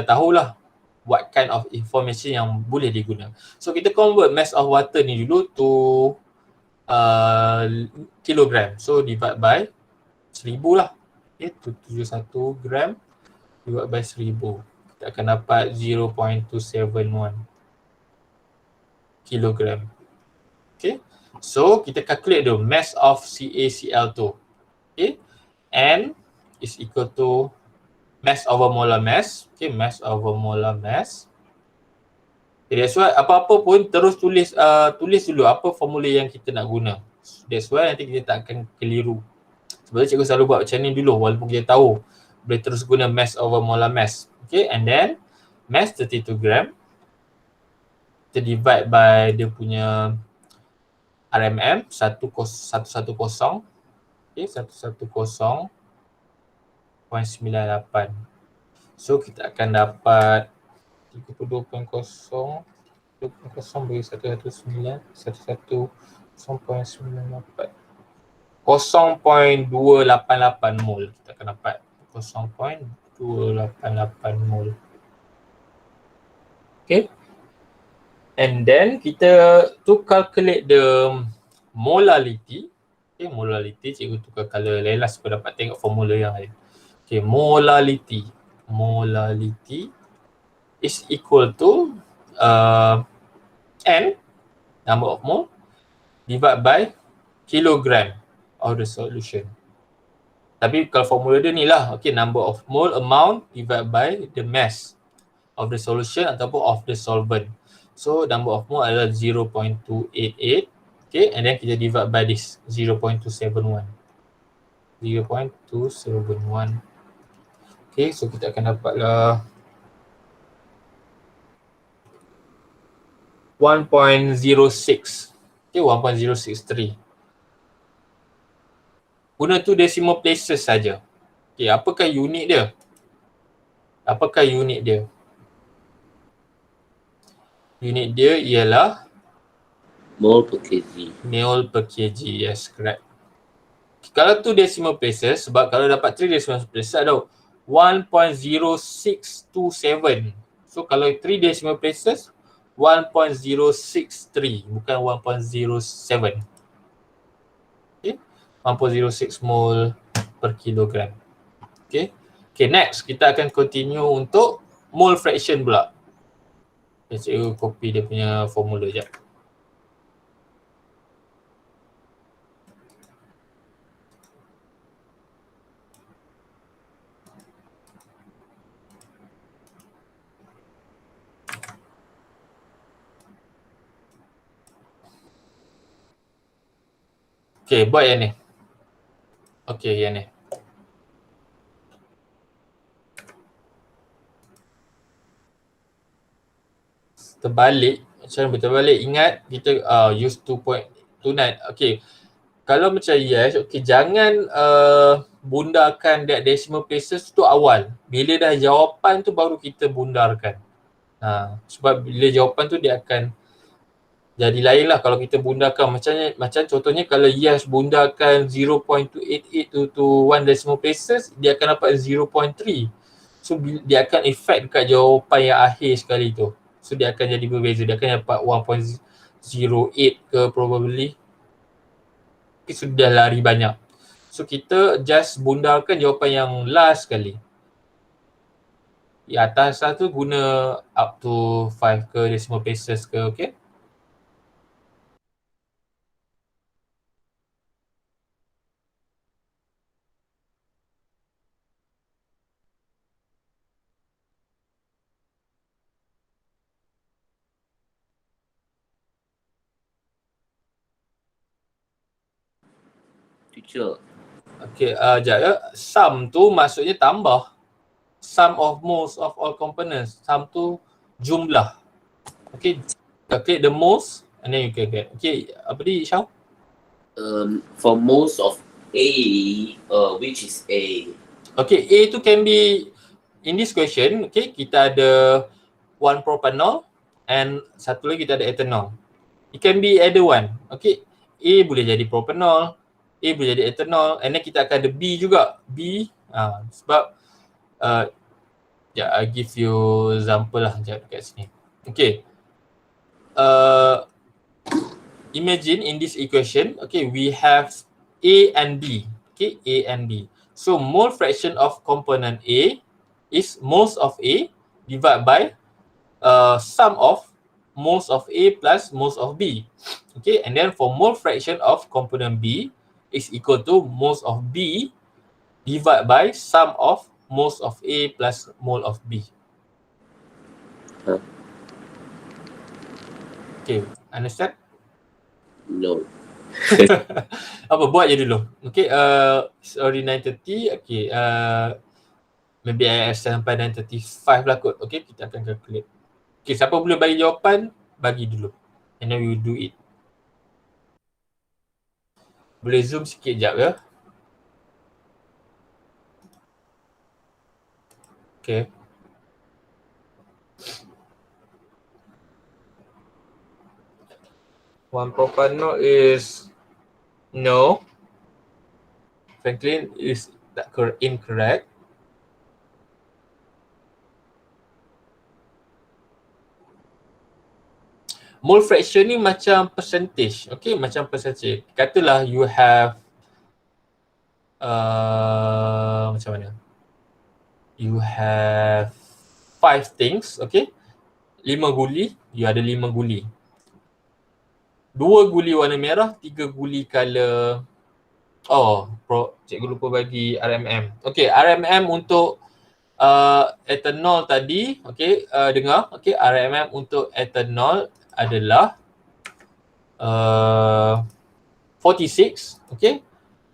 tahulah what kind of information yang boleh diguna. So kita convert mass of water ni dulu to kilogram. So divide by 1000 lah. Okay, 271 gram divide by 1000. Kita akan dapat 0.271 kilogram. Okay, so kita calculate dulu mass of CaCl2. Okay, N is equal to mass over molar mass. Okay, mass over molar mass. Okay, that's why apa-apa pun terus tulis dulu apa formula yang kita nak guna. That's why nanti kita tak akan keliru. Sebab cikgu selalu buat macam ni dulu walaupun kita tahu boleh terus guna mass over molar mass. Okay, and then mass 32 gram. Kita divide by dia punya RMM 110. Okay, 110.98. So kita akan dapat 32.0 bagi 119 110.98 0.288 mol kita akan dapat 0.288 mol. Okay, and then kita to calculate the molality. Okay, molality cikgu tukar color lain lah supaya dapat tengok formula yang lain. Okay, molality is equal to N, number of mole, divide by kilogram of the solution. Tapi kalau formula dia ni lah, okay, number of mole amount divide by the mass of the solution ataupun of the solvent. So number of mole adalah 0.288. Okay, and then kita divide by this 0.271. Okay, so kita akan dapatlah 1.06. Okay, 1.063. Guna tu decimal places saja. Okay, apakah unit dia? Unit dia ialah Mole per kg. mole per kg. Yes, correct. Kalau tu decimal places, sebab kalau dapat 3 decimal places ada 1.0627. So kalau 3 decimal places 1.063 bukan 1.07. Okay, 1.06 mol per kilogram. Okay. Okay, next kita akan continue untuk mole fraction pula. Okay, cikgu copy dia punya formula sekejap. Okay, buat yang ni. Okay, yang ni. Terbalik, macam mana terbalik? Ingat kita use 2.29. Okay, kalau macam yes, okay, jangan bundarkan that decimal places tu awal. Bila dah jawapan tu baru kita bundarkan. Sebab bila jawapan tu dia akan jadi lain lah kalau kita bundarkan macam contohnya kalau yes bundarkan 0.288 to 1 decimal places dia akan dapat 0.3. So dia akan effect dekat jawapan yang akhir sekali tu. So dia akan jadi berbeza. Dia akan dapat 1.08 ke probably. Okay, sudah lari banyak. So kita just bundarkan jawapan yang last sekali. Di atas tu guna up to 5 ke decimal places ke, okay? Teacher, Okay, sekejap ya. Sum tu maksudnya tambah. Sum of most of all components. Sum tu jumlah. Okay, click the most and then you can get. Okay, apa ni Syam? for most of A, which is A? Okay, A tu can be, in this question, okay, kita ada 1-propanol and satu lagi kita ada ethanol. It can be either one. Okay, A boleh jadi propanol, A boleh jadi ethanol, and then kita akan ada B juga. B, sebab I give you example lah sekejap dekat sini. Okay, imagine in this equation, okay, we have A and B. Okay, A and B. So mole fraction of component A is moles of A divided by sum of moles of A plus moles of B. Okay, and then for mole fraction of component B is equal to moles of B divided by sum of moles of A plus mole of B. Okay, understand? No. Apa, buat je dulu. Okay, sorry 9:30. Okay, maybe I sampai 9:35 lah kot. Okay, kita akan calculate. Okay, siapa boleh bagi jawapan, bagi dulu. And then we will do it. Boleh zoom sikit jap ya. Okay. One propanol is no. Franklin is incorrect. Mole fraction ni macam percentage. Okay, macam percentage. Katalah you have macam mana? You have 5 things, okay? 5 guli, you ada 5 guli. 2 guli warna merah, 3 guli color. Cikgu lupa bagi RMM. Okay, RMM untuk ethanol tadi, okay, dengar, okay, RMM untuk ethanol adalah 46, okay.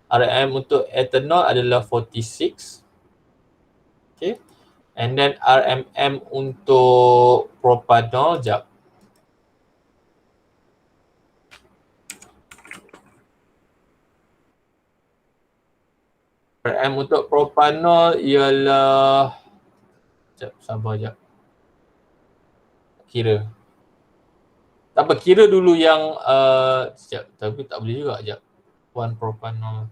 RMM untuk ethanol adalah 46. Okay. And then RMM untuk propanol, jap. RM untuk propanol ialah, sekejap, sabar sekejap. Kira. Tak apa, kira dulu yang sekejap, tapi tak boleh juga, sekejap. 1 propanol.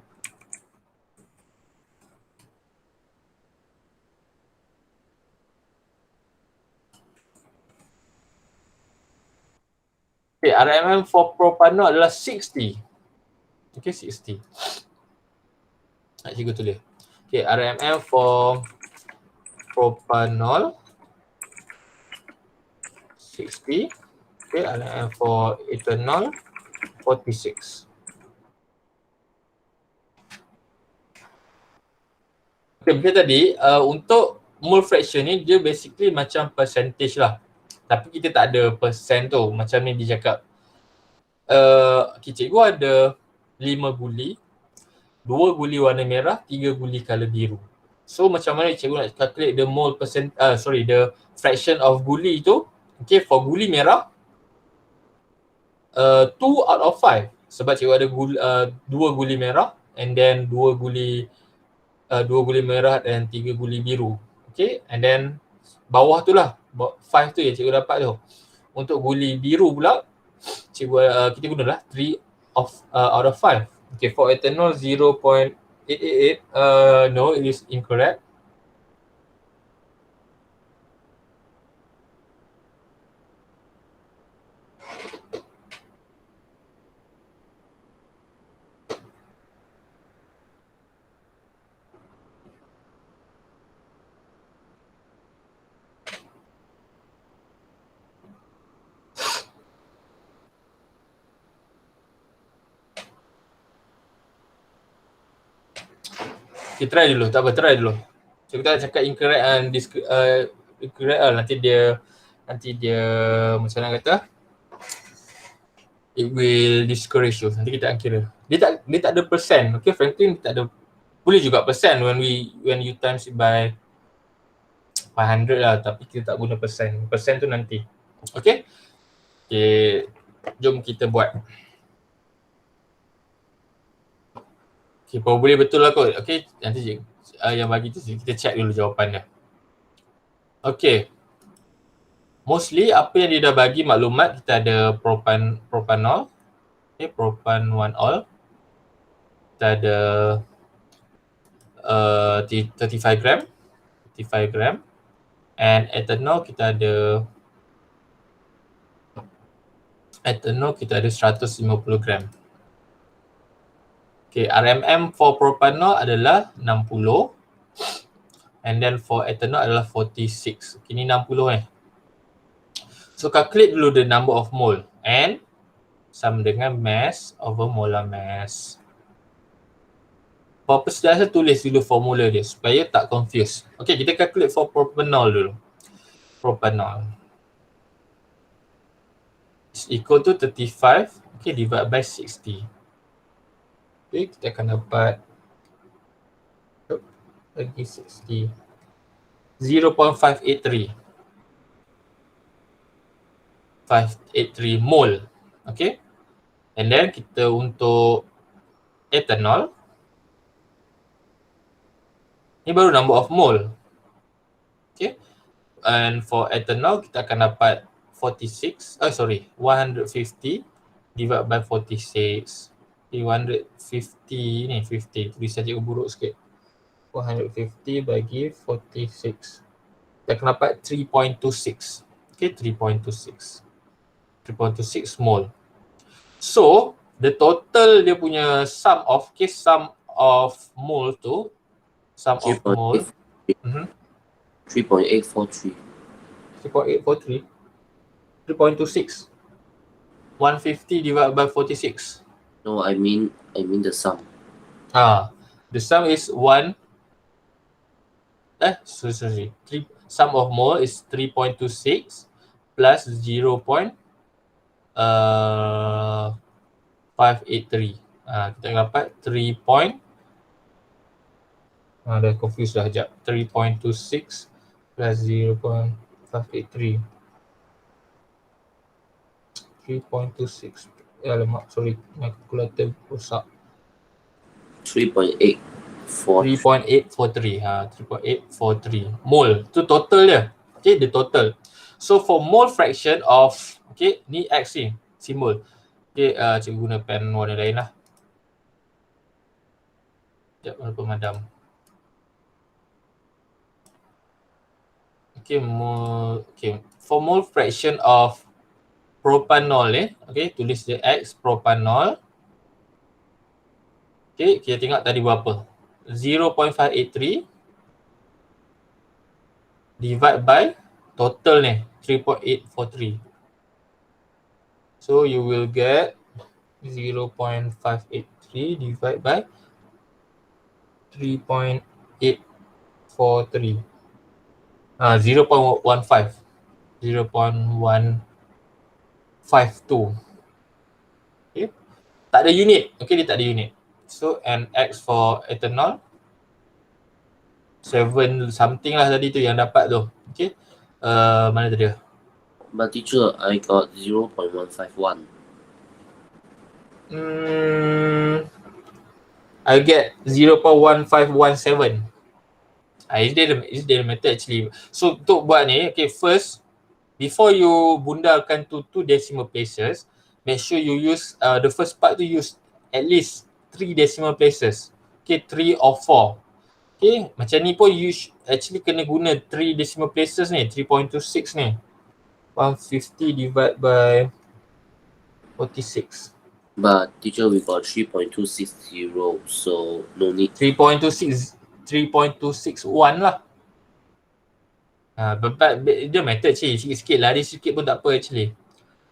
Okay, RMM for propanol adalah 60. Okay, 60. Cikgu tulis. Okay, RMM for propanol 60. Okay, RMM for ethanol 46. Okay, macam tadi, untuk mole fraction ni dia basically macam percentage lah. Tapi kita tak ada persen tu, macam ni dia cakap. Okay, cikgu ada 5 guli, 2 guli warna merah, 3 guli color biru. So macam mana cikgu nak calculate the mole percent, the fraction of guli tu. Okay, for guli merah, 2 out of 5. Sebab cikgu ada 2 guli merah and then 2 guli merah dan 3 guli biru. Okay, and then bawah tu lah, 5 tu yang cikgu dapat tu. Untuk guli biru pula, cikgu kita gunalah 3 out of 5. Okay, for ethanol 0.888, no, it is incorrect. Okay, try dulu. Tak apa, try dulu. So, kita nak cakap incorrect and incorrect lah. Nanti dia macam mana kata? It will discourage you. Nanti kita akan kira. Dia tak ada persen. Okay, Franklin tak ada. Boleh juga persen when you times it by 500 lah. Tapi kita tak guna persen. Persen tu nanti. Okay? Okay. Jom kita buat. Okay, boleh betul lah kot. Okay, nanti yang bagi tu kita check dulu jawapan dia. Okay. Mostly apa yang dia dah bagi maklumat, kita ada propanol. Okay, propan 1-ol. Kita ada 35 gram. 35 gram. And ethanol kita ada 150 gram. Okay, RMM for propanol adalah 60. And then for ethanol adalah 46. Okay, ni 60 So calculate dulu the number of mole and sama dengan mass over molar mass. Purpose dasar tulis dulu formula dia supaya tak confuse. Okay, kita calculate for propanol dulu. Propanol is equal to 35, okay, divide by 60. Okay, kita akan dapat lagi 60. 0.583 mole. Okay. And then kita untuk ethanol, ni baru number of mole. Okay. And for ethanol kita akan dapat 150 divided by 46. 150 ni 50. Tulis saja buruk sikit. 150 bagi 46. Kita akan dapat 3.26. Okay, 3.26 mole. So, the total dia punya sum of mole tu, sum of mole 3.843. 3.843 3.26 150 divided by 46. No, I mean the sum. The sum is sum of mole is 3.26 plus 0.583. Kita dapat 3. Dah confused dah sekejap. 3.26 plus 0.583. 3.26. Alamak, sorry. My calculator rosak. 3.843. 3.843 mole. Tu total dia. Okay, the total. So for mole fraction of, okay, ni X ni, simbol. Okay, cikgu guna pen warna lain lah. Sekejap, warna pemadam. Okay, for mole fraction of propanol okay, tulis je X propanol. Okay, kita tengok tadi berapa? 0.583 divide by total ni 3.843. So you will get 0.583 divide by 3.843. 0.15. 0.152. Okay. Tak ada unit. Okay, dia tak ada unit. So, and X for ethanol 7 something lah tadi tu yang dapat tu. Okay. Mana tadi? But teacher, I got 0.151. I get 0.1517. Is the method actually. So, untuk buat ni, okay, first, before you bundarkan to 2 decimal places, make sure you use, the first part to use at least 3 decimal places. Okay, 3 or 4. Okay, macam ni pun you actually kena guna 3 decimal places ni, 3.26 ni. 150 divided by 46. But teacher, we got 3.260, so no need. 3.261 lah. Dia method sikit-sikit lari sikit pun tak apa actually.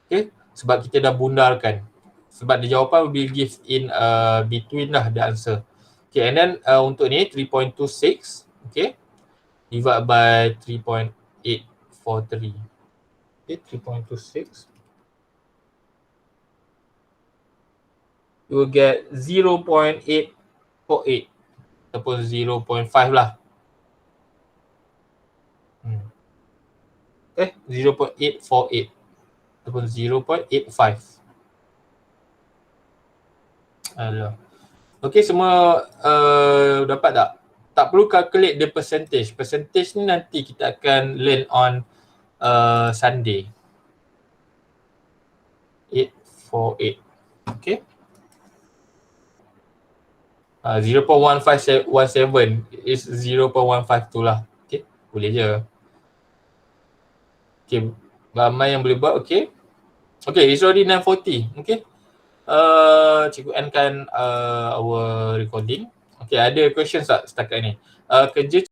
Okay, sebab kita dah bundarkan. Sebab the jawapan will be give in between lah the answer. Okay, and then untuk ni 3.26, okay, divide by 3.843. Okay, 3.26. You will get 0.848 ataupun 0.5 lah. 0.848 ataupun 0.85. Alah. Okay, semua dapat tak? Tak perlu calculate the percentage. Percentage ni nanti kita akan learn on Sunday. 848. Okay. 0.1517 is 0.152 lah. Okay, boleh je. Okay, ramai yang boleh buat. Okay. Okay, it's already 9:40. Okay. Cikgu endkan our recording. Okay, ada questions tak setakat ni? Kerja